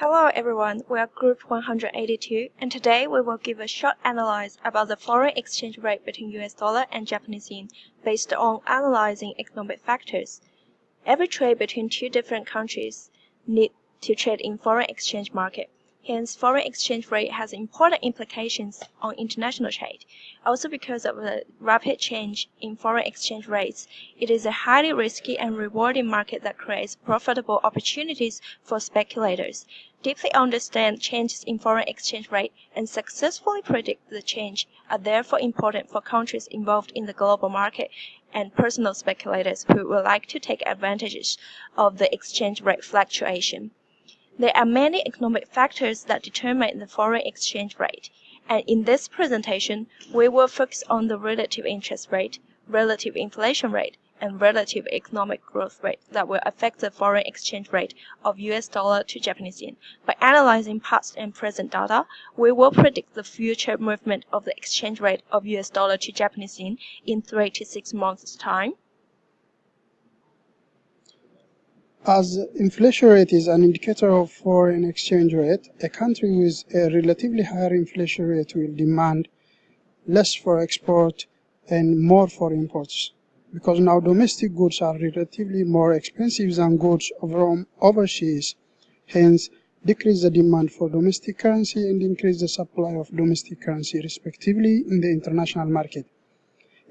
Hello everyone, we are Group 182 and today we will give a short analysis about the foreign exchange rate between US dollar and Japanese yen based on analyzing economic factors. Every trade between two different countries need to trade in foreign exchange market. Hence, foreign exchange rate has important implications on international trade. Also because of the rapid change in foreign exchange rates, it is a highly risky and rewarding market that creates profitable opportunities for speculators. Deeply understand changes in foreign exchange rate and successfully predict the change are therefore important for countries involved in the global market and personal speculators who would like to take advantages of the exchange rate fluctuation. There are many economic factors that determine the foreign exchange rate, and in this presentation, we will focus on the relative interest rate, relative inflation rate, and relative economic growth rate that will affect the foreign exchange rate of US dollar to Japanese yen. By analyzing past and present data, we will predict the future movement of the exchange rate of US dollar to Japanese yen in 3 to 6 months' time. As inflation rate is an indicator of foreign exchange rate, a country with a relatively higher inflation rate will demand less for export and more for imports, because now domestic goods are relatively more expensive than goods from overseas, hence decrease the demand for domestic currency and increase the supply of domestic currency respectively in the international market.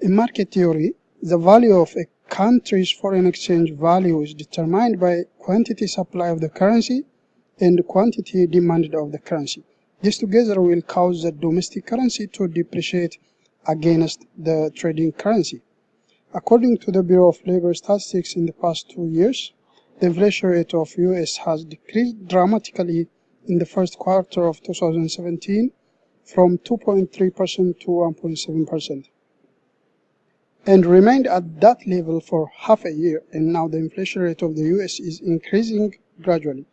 In market theory, the value of a country's foreign exchange value is determined by quantity supply of the currency and quantity demanded of the currency. This together will cause the domestic currency to depreciate against the trading currency. According to the Bureau of Labor Statistics, in the past 2 years, the inflation rate of US has decreased dramatically in the first quarter of 2017 from 2.3% to 1.7%. and remained at that level for half a year, and now the inflation rate of the US is increasing gradually.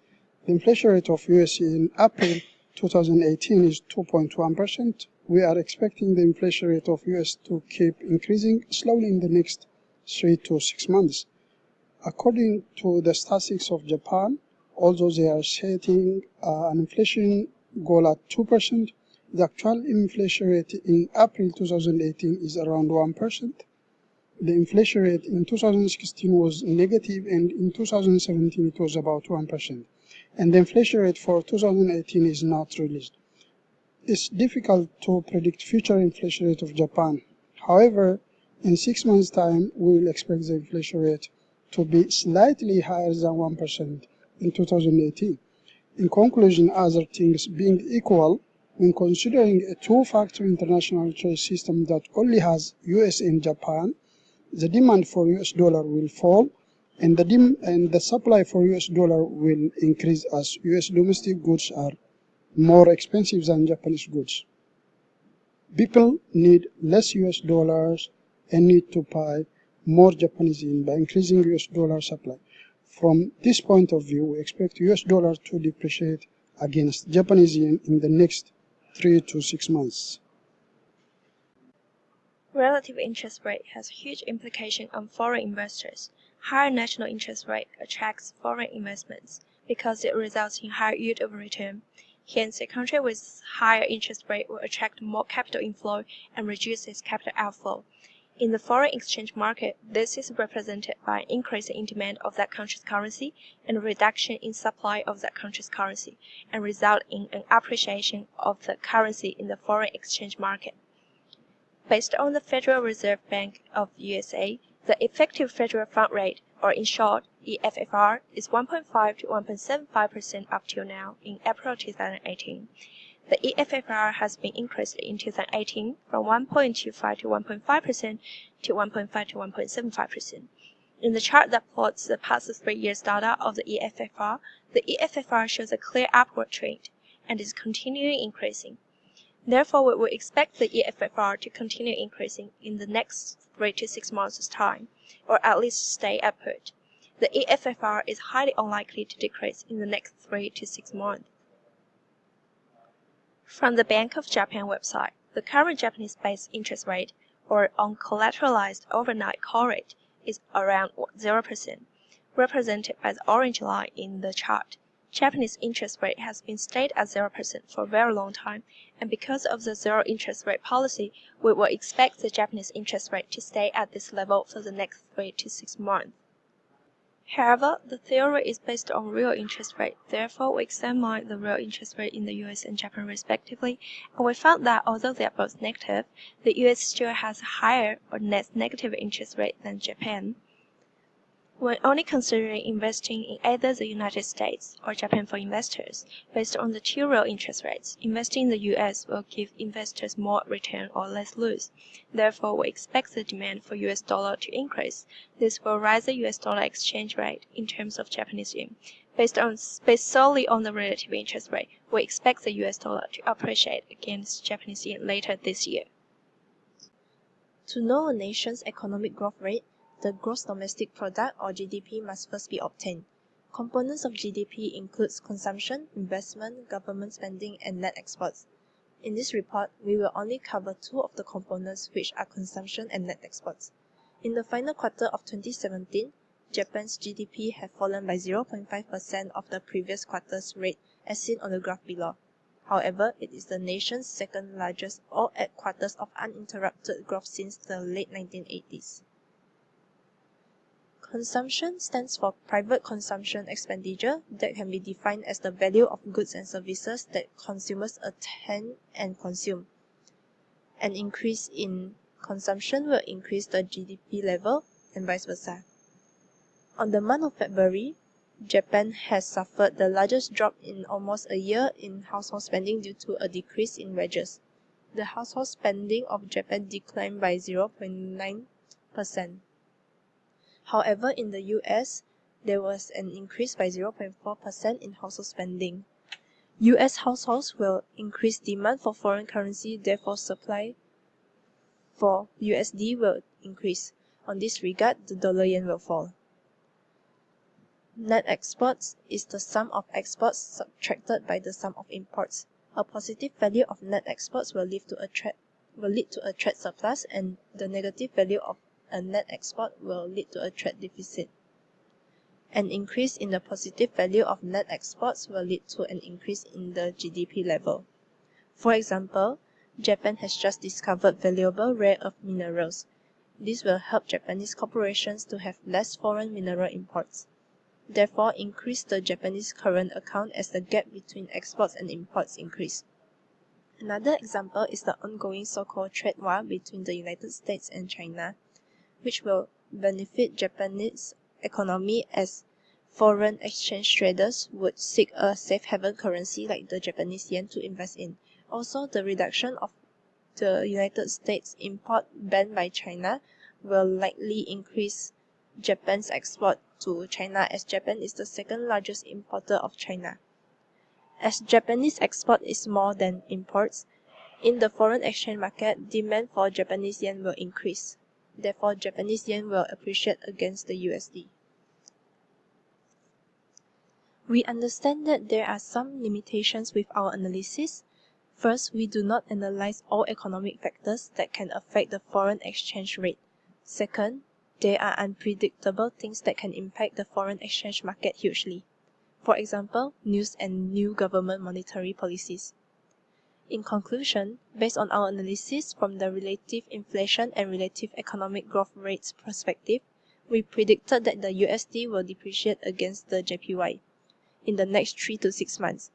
The inflation rate of US in April 2018 is 2.1%. We are expecting the inflation rate of US to keep increasing slowly in the next 3 to 6 months. According to the statistics of Japan, although they are setting an inflation goal at 2%, the actual inflation rate in April 2018 is around 1%. The inflation rate in 2016 was negative, and in 2017 it was about 1%. And the inflation rate for 2018 is not released. It's difficult to predict future inflation rate of Japan. However, in 6 months' time, we will expect the inflation rate to be slightly higher than 1% in 2018. In conclusion, other things being equal, when considering a two-factor international trade system that only has US and Japan, the demand for US dollar will fall, and the supply for US dollar will increase as US domestic goods are more expensive than Japanese goods. People need less US dollars and need to buy more Japanese yen by increasing US dollar supply. From this point of view, we expect US dollar to depreciate against Japanese yen in the next 3 to 6 months. Relative interest rate has huge implication on foreign investors. Higher national interest rate attracts foreign investments because it results in higher yield of return. Hence, a country with higher interest rate will attract more capital inflow and reduce its capital outflow. In the foreign exchange market, this is represented by an increase in demand of that country's currency and a reduction in supply of that country's currency, and result in an appreciation of the currency in the foreign exchange market. Based on the Federal Reserve Bank of USA, the effective federal fund rate, or in short, EFFR, is 1.5 to 1.75% up till now in April 2018. The EFFR has been increased in 2018 from 1.25 to 1.5% to 1.5 to 1.75%. In the chart that plots the past 3 years data of the EFFR shows a clear upward trend and is continuing increasing. Therefore, we will expect the EFFR to continue increasing in the next 3 to 6 months' time, or at least stay upward. The EFFR is highly unlikely to decrease in the next 3 to 6 months. From the Bank of Japan website, the current Japanese base interest rate, or uncollateralized overnight call rate, is around 0%, represented by the orange line in the chart. Japanese interest rate has been stayed at 0% for a very long time, and because of the zero interest rate policy, we will expect the Japanese interest rate to stay at this level for the next 3 to 6 months. However, the theory is based on real interest rate. Therefore, we examined the real interest rate in the US and Japan respectively, and we found that although they are both negative, the US still has a higher or net negative interest rate than Japan. When only considering investing in either the United States or Japan for investors, based on the two real interest rates, investing in the US will give investors more return or less lose. Therefore, we expect the demand for US dollar to increase. This will raise the US dollar exchange rate in terms of Japanese yen. Based solely on the relative interest rate, we expect the US dollar to appreciate against Japanese yen later this year. To know a nation's economic growth rate, the gross domestic product or GDP must first be obtained. Components of GDP includes consumption, investment, government spending, and net exports. In this report, we will only cover two of the components, which are consumption and net exports. In the final quarter of 2017, Japan's GDP had fallen by 0.5% of the previous quarter's rate as seen on the graph below. However, it is the nation's second largest all-at quarters of uninterrupted growth since the late 1980s. Consumption stands for private consumption expenditure that can be defined as the value of goods and services that consumers attend and consume. An increase in consumption will increase the GDP level and vice versa. On the month of February, Japan has suffered the largest drop in almost a year in household spending due to a decrease in wages. The household spending of Japan declined by 0.9%. However, in the US, there was an increase by 0.4% in household spending. US households will increase demand for foreign currency, therefore supply for USD will increase. On this regard, the dollar-yen will fall. Net exports is the sum of exports subtracted by the sum of imports. A positive value of net exports will lead to a trade surplus, and the negative value of a net export will lead to a trade deficit. An increase in the positive value of net exports will lead to an increase in the GDP level. For example, Japan has just discovered valuable rare earth minerals. This will help Japanese corporations to have less foreign mineral imports. Therefore, increase the Japanese current account as the gap between exports and imports increase. Another example is the ongoing so-called trade war between the United States and China, which will benefit Japanese economy as foreign exchange traders would seek a safe haven currency like the Japanese yen to invest in. Also, the reduction of the United States import banned by China will likely increase Japan's export to China, as Japan is the second largest importer of China. As Japanese export is more than imports, in the foreign exchange market, demand for Japanese yen will increase. Therefore, Japanese yen will appreciate against the USD. We understand that there are some limitations with our analysis. First, we do not analyze all economic factors that can affect the foreign exchange rate. Second, there are unpredictable things that can impact the foreign exchange market hugely. For example, news and new government monetary policies. In conclusion, based on our analysis from the relative inflation and relative economic growth rates perspective, we predicted that the USD will depreciate against the JPY in the next 3 to 6 months.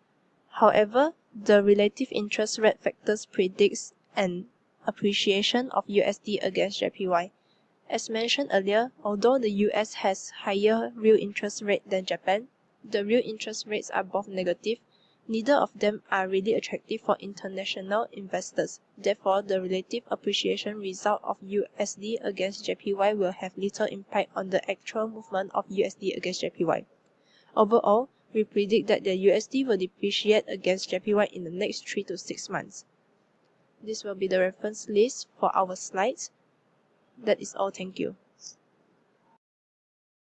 However, the relative interest rate factors predicts an appreciation of USD against JPY. As mentioned earlier, although the US has higher real interest rate than Japan, the real interest rates are both negative. Neither of them are really attractive for international investors. Therefore, the relative appreciation result of USD against JPY will have little impact on the actual movement of USD against JPY. Overall, we predict that the USD will depreciate against JPY in the next 3 to 6 months. This will be the reference list for our slides. That is all. Thank you.